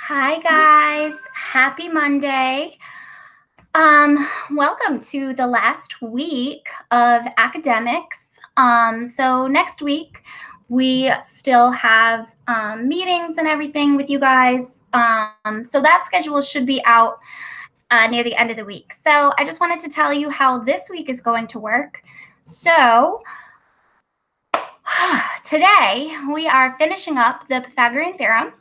Hi guys, happy Monday. Welcome to the last week of academics. So next week we still have meetings and everything with you guys. So that schedule should be out near the end of the week. So I just wanted to tell you how this week is going to work. So today we are finishing up the Pythagorean theorem.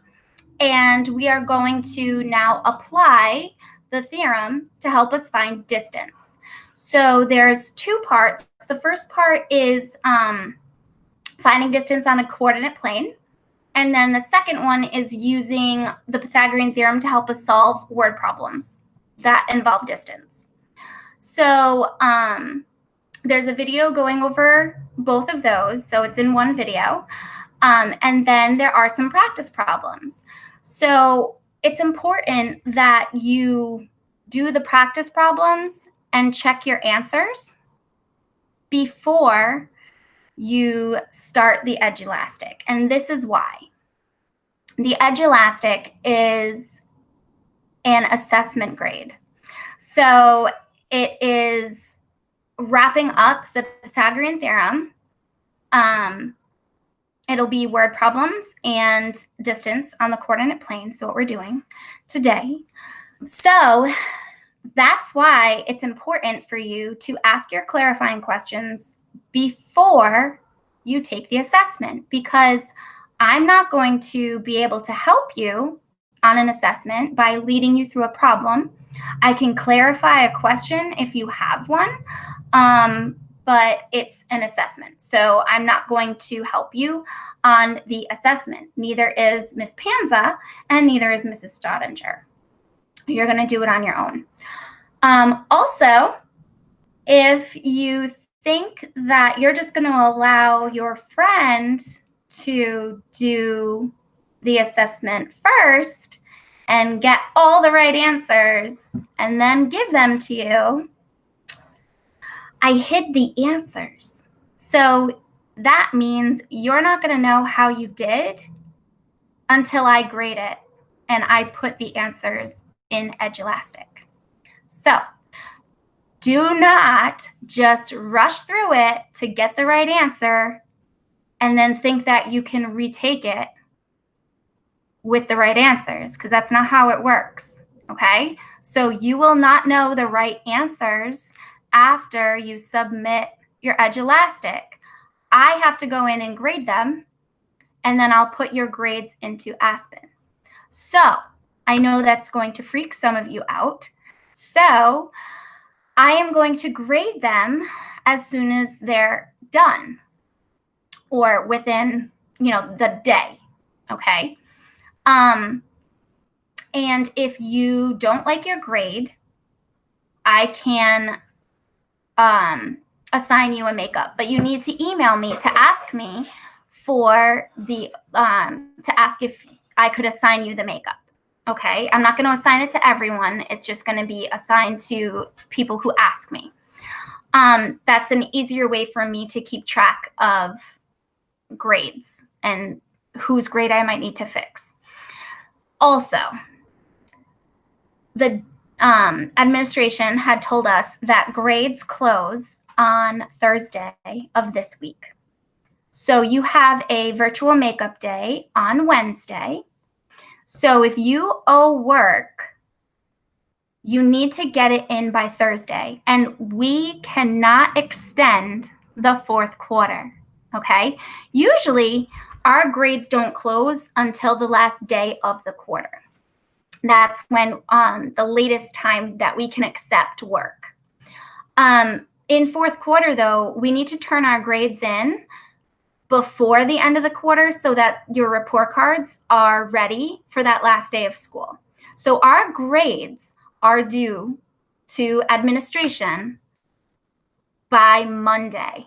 And we are going to now apply the theorem to help us find distance. So there's two parts. The first part is finding distance on a coordinate plane. And then the second one is using the Pythagorean theorem to help us solve word problems that involve distance. So there's a video going over both of those. So it's in one video. And then there are some practice problems. So it's important that you do the practice problems and check your answers before you start the edge elastic. And this is why. The edge elastic is an assessment grade. So it is wrapping up the Pythagorean theorem. It'll be word problems and distance on the coordinate plane. So what we're doing today. So that's why it's important for you to ask your clarifying questions before you take the assessment, because I'm not going to be able to help you on an assessment by leading you through a problem. I can clarify a question if you have one, but it's an assessment. So I'm not going to help you on the assessment. Neither is Miss Panza and neither is Mrs. Staudinger. You're going to do it on your own. Also, if you think that you're just going to allow your friend to do the assessment first and get all the right answers and then give them to you, I hid the answers. So that means you're not going to know how you did until I grade it and I put the answers in Edge Elastic. So do not just rush through it to get the right answer and then think that you can retake it with the right answers, because that's not how it works, okay? So you will not know the right answers after you submit your Edge Elastic. I have to go in and grade them, and then I'll put your grades into Aspen. So I know that's going to freak some of you out. So I am going to grade them as soon as they're done, or within, the day, okay? And if you don't like your grade, I can assign you a makeup, but you need to email me to ask me for the to ask if I could assign you the makeup. Okay, I'm not going to assign it to everyone. It's just going to be assigned to people who ask me. That's an easier way for me to keep track of grades and whose grade I might need to fix. Also, the administration had told us that grades close on Thursday of this week. So you have a virtual makeup day on Wednesday. So if you owe work, you need to get it in by Thursday. And we cannot extend the fourth quarter, okay? Usually, our grades don't close until the last day of the quarter. That's when the latest time that we can accept work. In fourth quarter, though, we need to turn our grades in before the end of the quarter so that your report cards are ready for that last day of school. So our grades are due to administration by Monday.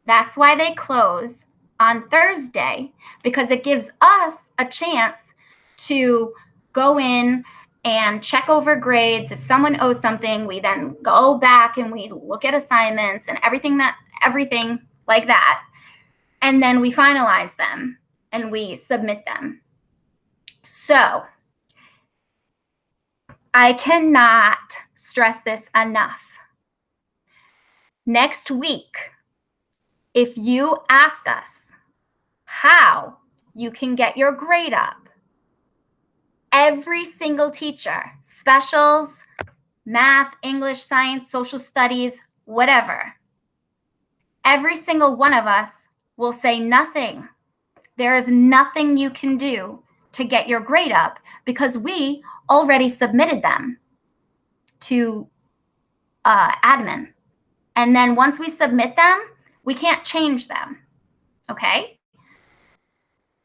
That's why they close on Thursday, because it gives us a chance to go in and check over grades. If someone owes something, we then go back and we look at assignments and everything like that. And then we finalize them and we submit them So I cannot stress this enough. Next week, if you ask us how you can get your grade up, every single teacher, specials, math, English, science, social studies, whatever, every single one of us will say nothing. There is nothing you can do to get your grade up because we already submitted them to admin. And then once we submit them, we can't change them. Okay?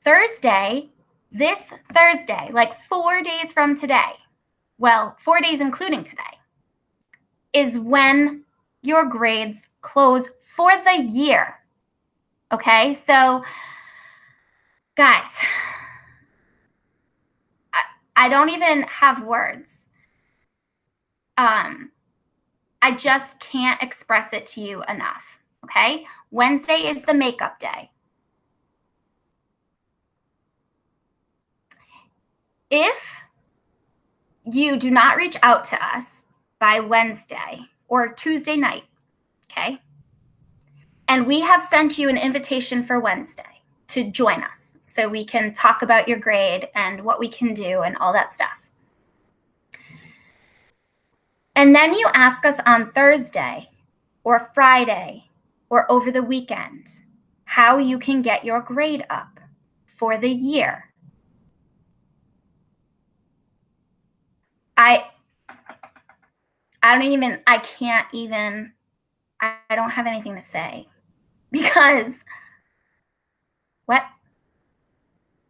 This Thursday, like 4 days from today, well, 4 days including today, is when your grades close for the year. Okay? So, guys, I don't even have words. I just can't express it to you enough. Okay? Wednesday is the makeup day. If you do not reach out to us by Wednesday or Tuesday night, okay, and we have sent you an invitation for Wednesday to join us so we can talk about your grade and what we can do and all that stuff. And then you ask us on Thursday or Friday or over the weekend how you can get your grade up for the year. I don't have anything to say because what?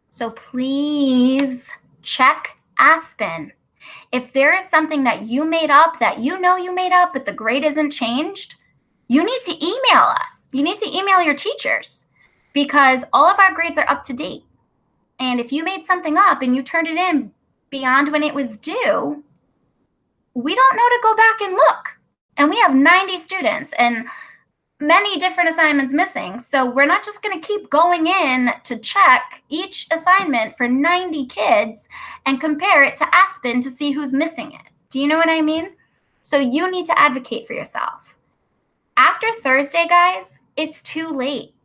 So please check Aspen. If there is something that you made up that you know you made up, but the grade isn't changed, you need to email us. You need to email your teachers because all of our grades are up to date. And if you made something up and you turned it in beyond when it was due, we don't know to go back and look. And we have 90 students and many different assignments missing. So we're not just going to keep going in to check each assignment for 90 kids and compare it to Aspen to see who's missing it. Do you know what I mean? So you need to advocate for yourself. After Thursday, guys, it's too late.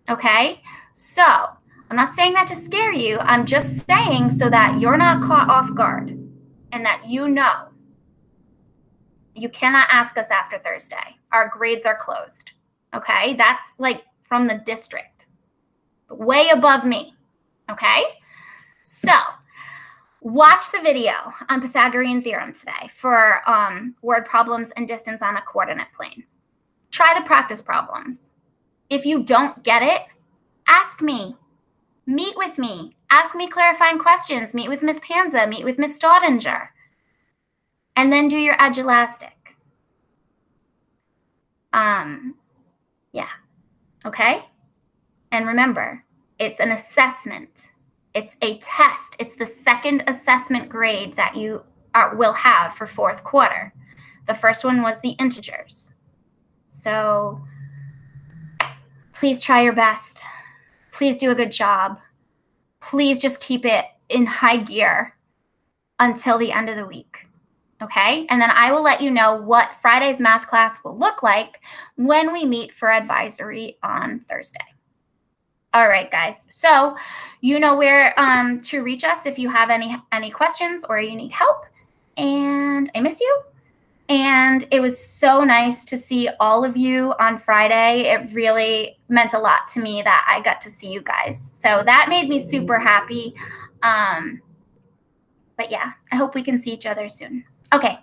Okay? So I'm not saying that to scare you. I'm just saying so that you're not caught off guard and that you know. You cannot ask us after Thursday. Our grades are closed. Okay? That's like from the district. Way above me. Okay? So watch the video on Pythagorean theorem today for word problems and distance on a coordinate plane. Try the practice problems. If you don't get it, ask me. Meet with me. Ask me clarifying questions. Meet with Ms. Panza. Meet with Ms. Staudinger. And then do your edge elastic. Yeah. Okay? And remember, it's an assessment. It's a test. It's the second assessment grade that you will have for fourth quarter. The first one was the integers. So please try your best. Please do a good job. Please just keep it in high gear until the end of the week. Okay? And then I will let you know what Friday's math class will look like when we meet for advisory on Thursday. All right, guys. So you know where to reach us if you have any questions or you need help. And I miss you. And it was so nice to see all of you on Friday. It really meant a lot to me that I got to see you guys. So that made me super happy. But yeah, I hope we can see each other soon. Okay,